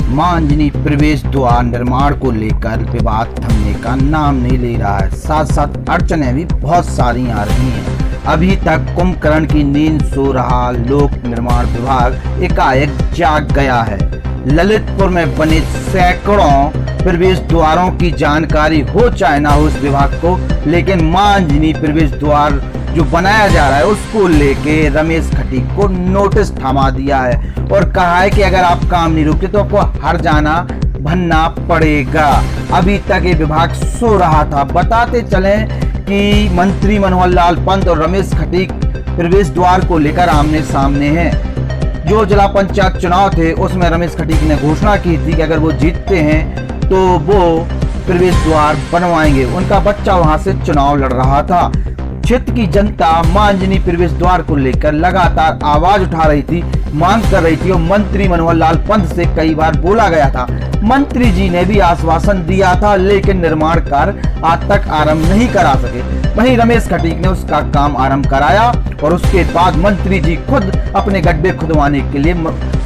मांजनी प्रवेश द्वार निर्माण को लेकर विवाद थमने का नाम नहीं ले रहा है। साथ साथ अड़चनें भी बहुत सारी आ रही हैं। अभी तक कुंभकर्ण की नींद सो रहा लोक निर्माण विभाग एकाएक जाग गया है। ललितपुर में बने सैकड़ों प्रवेश द्वारों की जानकारी हो चाहे ना हो उस विभाग को, लेकिन मांजनी प्रवेश द्वार जो बनाया जा रहा है उसको लेके रमेश खटीक को नोटिस थमा दिया है और कहा है कि अगर आप काम नहीं रोके तो आपको हर जाना भरना पड़ेगा। अभी तक ये विभाग सो रहा था। बताते चलें कि मंत्री मनोहर लाल पंत और रमेश खटीक प्रवेश द्वार को लेकर आमने सामने हैं। जो जिला पंचायत चुनाव थे उसमें रमेश खटीक ने घोषणा की थी कि अगर वो जीतते हैं तो वो प्रवेश द्वार बनवाएंगे। उनका बच्चा वहां से चुनाव लड़ रहा था। क्षेत्र की जनता मांजनी प्रवेश द्वार को लेकर लगातार आवाज उठा रही थी, मांग कर रही थी और मंत्री मनोहर लाल पंत से कई बार बोला गया था। मंत्री जी ने भी आश्वासन दिया था, लेकिन निर्माण कार्य आज तक आरंभ नहीं करा सके। वहीं रमेश खटीक ने उसका काम आरंभ कराया और उसके बाद मंत्री जी खुद अपने गड्ढे खुदवाने के लिए,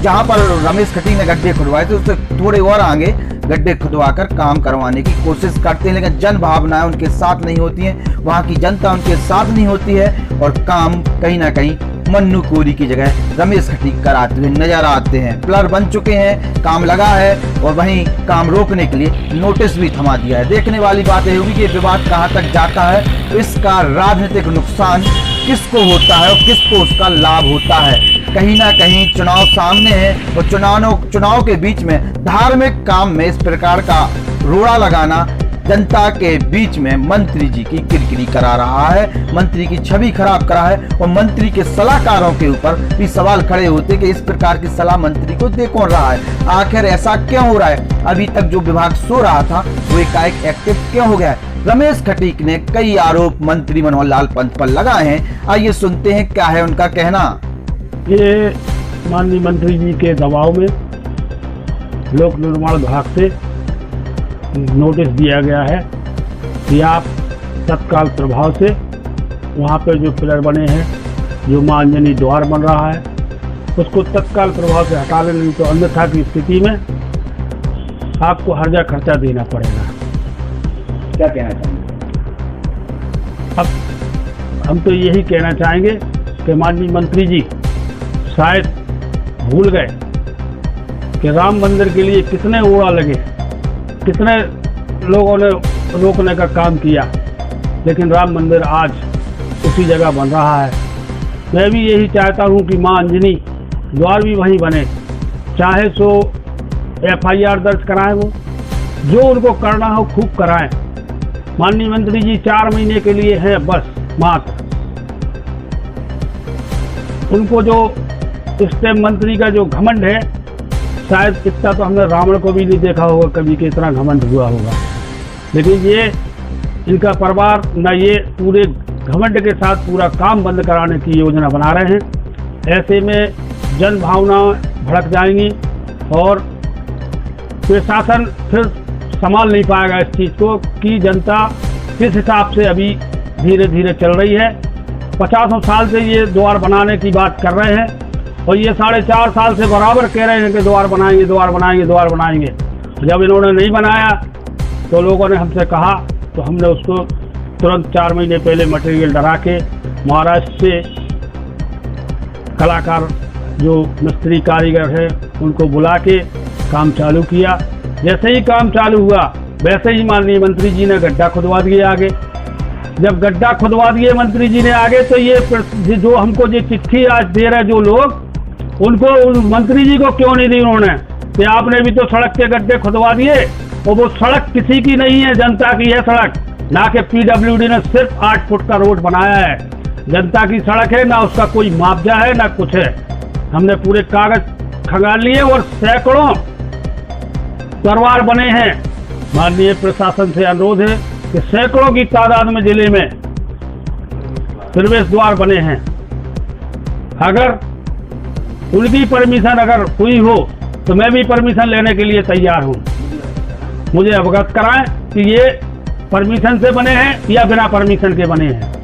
जहां पर रमेश खटीक ने गड्ढे खुदवाए थे उससे थोड़े और आगे गड्ढे खुदवाकर काम करवाने की कोशिश करते हैं, लेकिन जन भावनाएं उनके साथ नहीं होती हैं, वहां की जनता उनके साथ नहीं होती है और काम कहीं ना कहीं मन्नू कोरी की जगह रमेश खटीक कराते हुए नजर आते हैं। प्लर बन चुके हैं, काम लगा है और वहीं काम रोकने के लिए नोटिस भी थमा दिया है। देखने वाली बात यह होगी कि विवाद कहां तक जाता है, इसका राजनीतिक नुकसान किसको होता है और किसको उसका लाभ होता है। कहीं ना कहीं चुनाव सामने है और चुनाव के बीच में धार्मिक काम में इस प्रकार का रोड़ा लगाना जनता के बीच में मंत्री जी की किरकिरी करा रहा है, मंत्री की छवि खराब करा है और मंत्री के सलाहकारों के ऊपर भी सवाल खड़े होते कि इस प्रकार की सलाह मंत्री को दे कौन रहा है, आखिर ऐसा क्यों हो रहा है। अभी तक जो विभाग सो रहा था वो एकाएक एक्टिव क्यों हो गया है। रमेश खटीक ने कई आरोप मंत्री मनोहर लाल पंत पर लगाए हैं। आइए सुनते हैं क्या है उनका कहना। ये माननीय मंत्री जी के दबाव में लोक निर्माण विभाग से नोटिस दिया गया है कि आप तत्काल प्रभाव से वहाँ पे जो पिलर बने हैं, जो मांजनी द्वार बन रहा है, उसको तत्काल प्रभाव से हटा लें, नहीं तो अन्यथा की स्थिति में आपको हर्जा खर्चा देना पड़ेगा। क्या कहना चाहेंगे? अब हम तो यही कहना चाहेंगे कि माननीय मंत्री जी शायद भूल गए कि राम मंदिर के लिए कितने ओड़ा लगे, कितने लोगों ने रोकने का काम किया, लेकिन राम मंदिर आज उसी जगह बन रहा है। मैं भी यही चाहता हूं कि मां अंजनी द्वार भी वहीं बने, चाहे सो FIR दर्ज कराएं, वो जो उनको करना हो खूब कराएं। माननीय मंत्री जी 4 महीने के लिए हैं बस मात्र। उनको जो स्टेम मंत्री का जो घमंड है, शायद इतना तो हमने रावण को भी नहीं देखा होगा कभी कि इतना घमंड हुआ होगा, लेकिन ये इनका परिवार न ये पूरे घमंड के साथ पूरा काम बंद कराने की योजना बना रहे हैं। ऐसे में जन भावना भड़क जाएंगी और प्रशासन फिर संभाल नहीं पाएगा इस चीज़ को कि जनता किस हिसाब से अभी धीरे धीरे चल रही है। 50 साल से ये द्वार बनाने की बात कर रहे हैं और ये 4.5 साल से बराबर कह रहे हैं कि द्वार बनाएंगे, द्वार बनाएंगे, द्वार बनाएंगे। जब इन्होंने नहीं बनाया तो लोगों ने हमसे कहा, तो हमने उसको तुरंत 4 महीने पहले मटेरियल डरा के महाराष्ट्र से कलाकार जो मिस्त्री कारीगर है उनको बुला के काम चालू किया। जैसे ही काम चालू हुआ वैसे ही माननीय मंत्री जी ने गड्ढा खुदवा दिए आगे। जब गड्ढा खुदवा दिए मंत्री जी ने आगे, तो ये जो हमको ये चिट्ठी आज दे रहे जो लोग, उनको मंत्री जी को क्यों नहीं दी उन्होंने कि आपने भी तो सड़क के गड्ढे खुदवा दिए और वो सड़क किसी की नहीं है, जनता की है सड़क, ना कि PWD ने सिर्फ 8 फुट का रोड बनाया है। जनता की सड़क है, ना उसका कोई मुआवजा है ना कुछ है। हमने पूरे कागज खंगाल लिए और सैकड़ों दरबार बने हैं। माननीय प्रशासन से अनुरोध है कि सैकड़ों की तादाद में जिले में प्रवेश द्वार बने हैं। अगर उनकी परमिशन अगर हुई हो तो मैं भी परमिशन लेने के लिए तैयार हूं। मुझे अवगत कराएं कि ये परमिशन से बने हैं या बिना परमिशन के बने हैं।